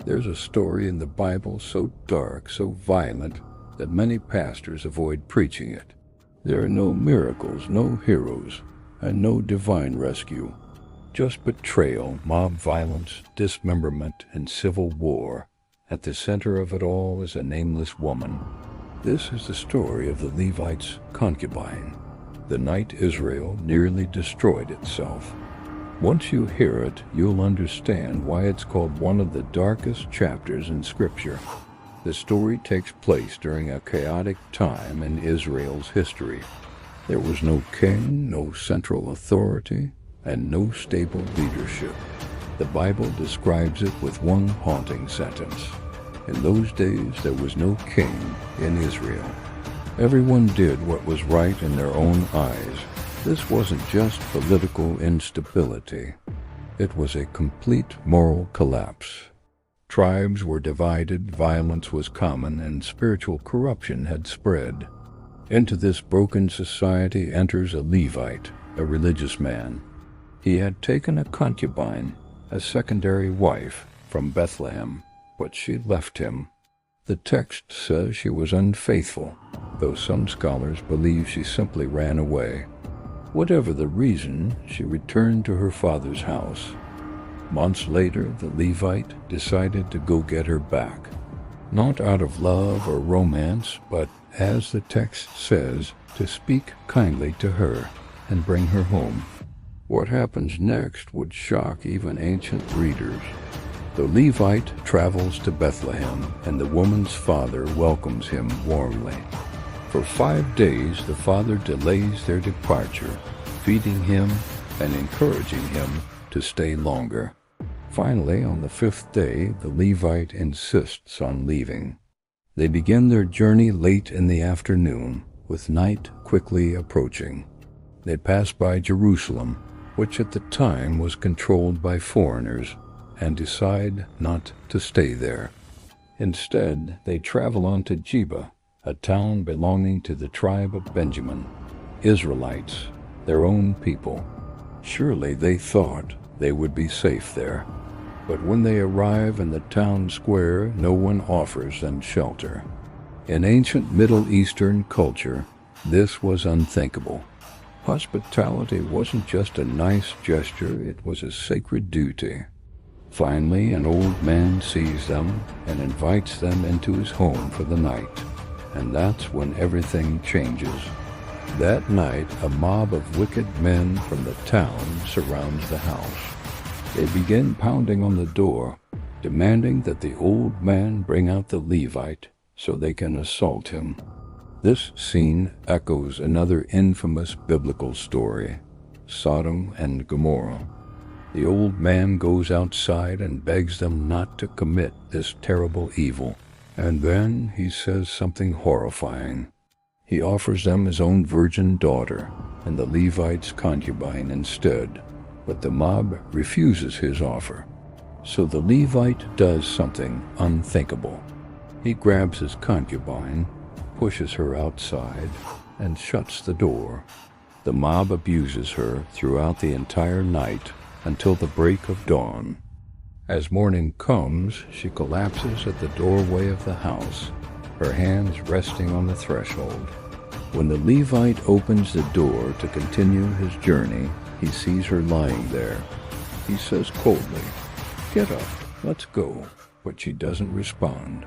There's a story in the Bible so dark, so violent, that many pastors avoid preaching it. There are no miracles, no heroes, and no divine rescue. Just betrayal, mob violence, dismemberment, and civil war. At the center of it all is a nameless woman. This is the story of the Levite's concubine, the night Israel nearly destroyed itself. Once you hear it, you'll understand why it's called one of the darkest chapters in Scripture. The story takes place during a chaotic time in Israel's history. There was no king, no central authority, and no stable leadership. The Bible describes it with one haunting sentence. In those days, there was no king in Israel. Everyone did what was right in their own eyes. This wasn't just political instability. It was a complete moral collapse. Tribes were divided, violence was common, and spiritual corruption had spread. Into this broken society enters a Levite, a religious man. He had taken a concubine, a secondary wife, from Bethlehem, but she left him. The text says she was unfaithful, though some scholars believe she simply ran away. Whatever the reason, she returned to her father's house. Months later, the Levite decided to go get her back. Not out of love or romance, but, as the text says, to speak kindly to her and bring her home. What happens next would shock even ancient readers. The Levite travels to Bethlehem, and the woman's father welcomes him warmly. For 5 days, the father delays their departure, feeding him and encouraging him to stay longer. Finally, on the 5th day, the Levite insists on leaving. They begin their journey late in the afternoon, with night quickly approaching. They pass by Jerusalem, which at the time was controlled by foreigners, and decide not to stay there. Instead, they travel on to Gibeah, a town belonging to the tribe of Benjamin, Israelites, their own people. Surely they thought they would be safe there. But when they arrive in the town square, no one offers them shelter. In ancient Middle Eastern culture, this was unthinkable. Hospitality wasn't just a nice gesture, it was a sacred duty. Finally, an old man sees them and invites them into his home for the night. And that's when everything changes. That night, a mob of wicked men from the town surrounds the house. They begin pounding on the door, demanding that the old man bring out the Levite so they can assault him. This scene echoes another infamous biblical story, Sodom and Gomorrah. The old man goes outside and begs them not to commit this terrible evil. And then he says something horrifying. He offers them his own virgin daughter and the Levite's concubine instead, but the mob refuses his offer. So the Levite does something unthinkable. He grabs his concubine, pushes her outside, and shuts the door. The mob abuses her throughout the entire night until the break of dawn. As morning comes, she collapses at the doorway of the house, her hands resting on the threshold. When the Levite opens the door to continue his journey, he sees her lying there. He says coldly, "Get up, let's go," but she doesn't respond.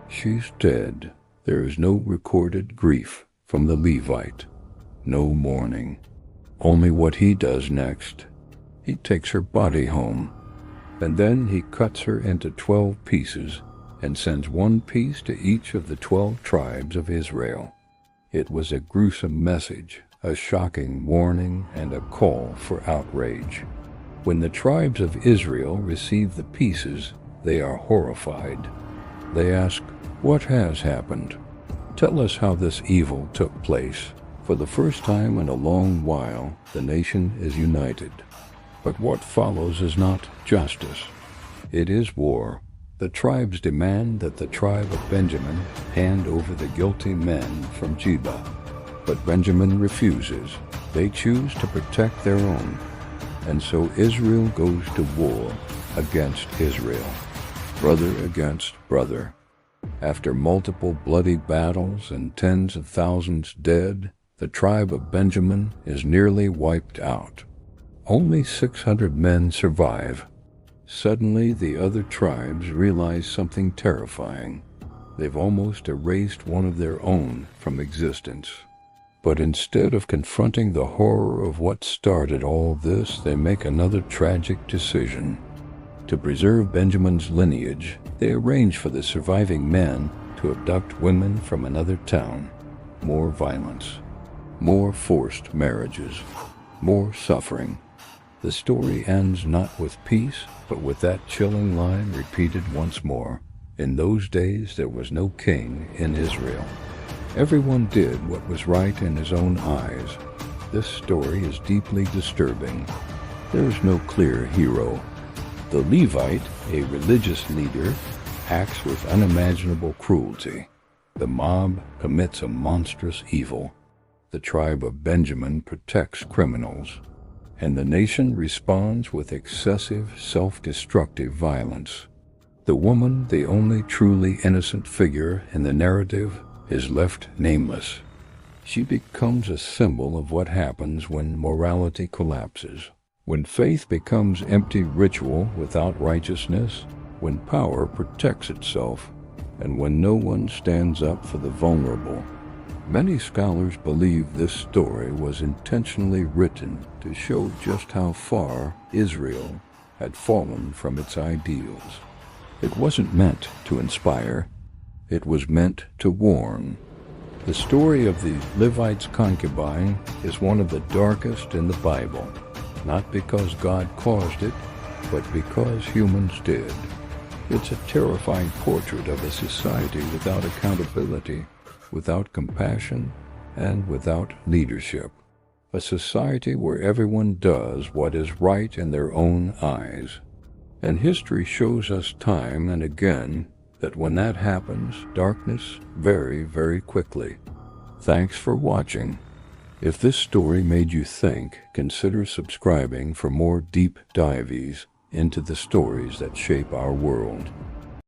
She's dead. There is no recorded grief from the Levite, no mourning. Only what he does next. He takes her body home, and then he cuts her into 12 pieces and sends one piece to each of the 12 tribes of Israel. It was a gruesome message, a shocking warning, and a call for outrage. When the tribes of Israel receive the pieces, they are horrified. They ask, "What has happened? Tell us how this evil took place." For the first time in a long while, the nation is united. But what follows is not justice. It is war. The tribes demand that the tribe of Benjamin hand over the guilty men from Gibeah. But Benjamin refuses. They choose to protect their own. And so Israel goes to war against Israel. brother against brother. After multiple bloody battles and tens of thousands dead, the tribe of Benjamin is nearly wiped out. Only 600 men survive. Suddenly, the other tribes realize something terrifying. They've almost erased one of their own from existence. But instead of confronting the horror of what started all this, they make another tragic decision. To preserve Benjamin's lineage, they arrange for the surviving men to abduct women from another town. More violence, more forced marriages, more suffering. The story ends not with peace, but with that chilling line repeated once more. In those days there was no king in Israel. Everyone did what was right in his own eyes. This story is deeply disturbing. There is no clear hero. The Levite, a religious leader, acts with unimaginable cruelty. The mob commits a monstrous evil. The tribe of Benjamin protects criminals. And the nation responds with excessive, self-destructive violence. The woman, the only truly innocent figure in the narrative, is left nameless. She becomes a symbol of what happens when morality collapses, when faith becomes empty ritual without righteousness, when power protects itself, and when no one stands up for the vulnerable. Many scholars believe this story was intentionally written to show just how far Israel had fallen from its ideals. It wasn't meant to inspire. It was meant to warn. The story of the Levite's concubine is one of the darkest in the Bible, not because God caused it, but because humans did. It's a terrifying portrait of a society without accountability, without compassion, and without leadership. A society where everyone does what is right in their own eyes. And history shows us time and again that when that happens, darkness very, very quickly. Thanks for watching. If this story made you think, consider subscribing for more deep dives into the stories that shape our world.